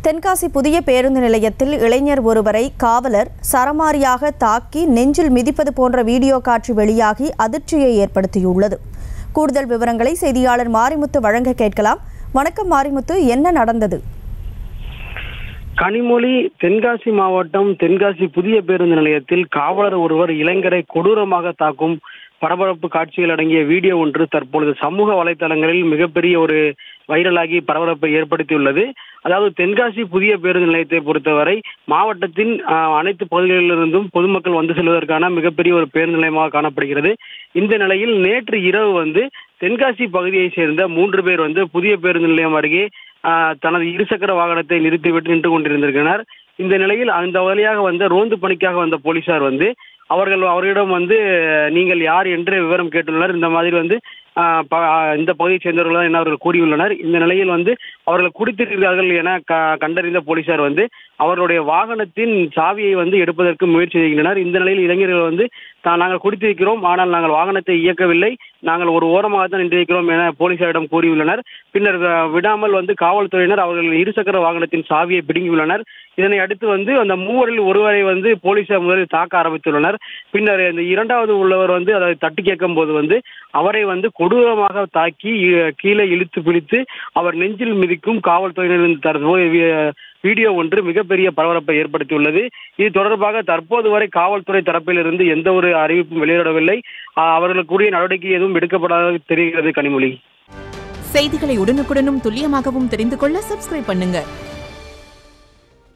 தென்காசி புதிய பேருந்து நிலையத்தில் இளைஞர் ஒருவரை காவலர் சரமாரியாக தாக்கி நெஞ்சில் மிதிப்பது போன்ற வீடியோ காட்சி வெளியாகி அதிர்ச்சியை ஏற்படுத்தியுள்ளது. கூடுதல் விவரங்களை செய்தியாளர் மாரிமுத்து வழங்க கேட்கலாம். வணக்கம் மாரிமுத்து, என்ன நடந்தது? கனிமொழி, தென்காசி மாவட்டம் தென்காசி புதிய பேருந்து நிலையத்தில் காவலர் ஒருவர் இளைஞரை கொடூரமாக தாக்கும் பரபரப்பு காட்சிகள் அடங்கிய வீடியோ ஒன்று தற்பொழுது சமூக வலைதளங்களில் மிகப்பெரிய ஒரு வைரலாகி பரபரப்பை ஏற்படுத்தியுள்ளது. அதாவது தென்காசி புதிய பேருந்து நிலையத்தை பொறுத்தவரை மாவட்டத்தின் அனைத்து பகுதிகளிலிருந்தும் பொதுமக்கள் வந்து செல்வதற்கான மிகப்பெரிய ஒரு பேருந்து நிலையமாக காணப்படுகிறது. இந்த நிலையில் நேற்று இரவு தென்காசி பகுதியை சேர்ந்த 3 பேர் புதிய பேருந்து நிலையம் அருகே தனது இருசக்கர வாகனத்தை நிறுத்திவிட்டு நின்று கொண்டிருந்திருக்கிறார். இந்த நிலையில் அந்த வழியாக ரோந்து பணிக்காக வந்த போலீசார் அவர்களிடம் நீங்கள் யார் என்று விவரம் கேட்டுள்ளனர். இந்த மாதிரி இந்த பகுதியை சேர்ந்தவர்கள் என அவர்கள் கூறியுள்ளனர். இந்த நிலையில் அவர்கள் குடித்திருக்கிறார்கள் என கண்டறிந்த போலீசார் அவர்களுடைய வாகனத்தின் சாவியை எடுப்பதற்கு முயற்சி செய்கின்றனர். இந்த நிலையில் இளைஞர்கள் நாங்கள் குடித்திருக்கிறோம், ஆனால் நாங்கள் வாகனத்தை இயக்கவில்லை, நாங்கள் ஒரு ஓரமாக தான் நின்றிருக்கிறோம் என போலீசாரிடம் கூறியுள்ளனர். பின்னர் விடாமல் காவல்துறையினர் அவர்கள் இருசக்கர வாகனத்தின் சாவியை பிடுங்கியுள்ளனர். இதனை அடுத்து அந்த மூவரில் ஒருவரை போலீசார் முதலில் தாக்க ஆரம்பித்துள்ளனர். பின்னர் இந்த இரண்டாவது உள்ளவர் அதை தட்டி கேட்கும் போது அவரை கொடூரமாக தாக்கி கீழே இழுத்து பிடித்து அவர் நெஞ்சில் மிதிக்கும் காவல்துறையினரின் வீடியோ ஒன்று மிகப்பெரிய பரபரப்பை ஏற்படுத்தியுள்ளது. இது தொடர்பாக தற்போது வரை காவல்துறை தரப்பிலிருந்து எந்த ஒரு அறிவிப்பும் வெளியிடவில்லை. அவர்களுக்குரிய நடவடிக்கை எதுவும் எடுக்கப்படாத தெரிகிறது. கனிமொழி, செய்திகளை உடனுக்குடனும் துல்லியமாகவும் தெரிந்து கொள்ள சப்ஸ்கிரைப் பண்ணுங்க.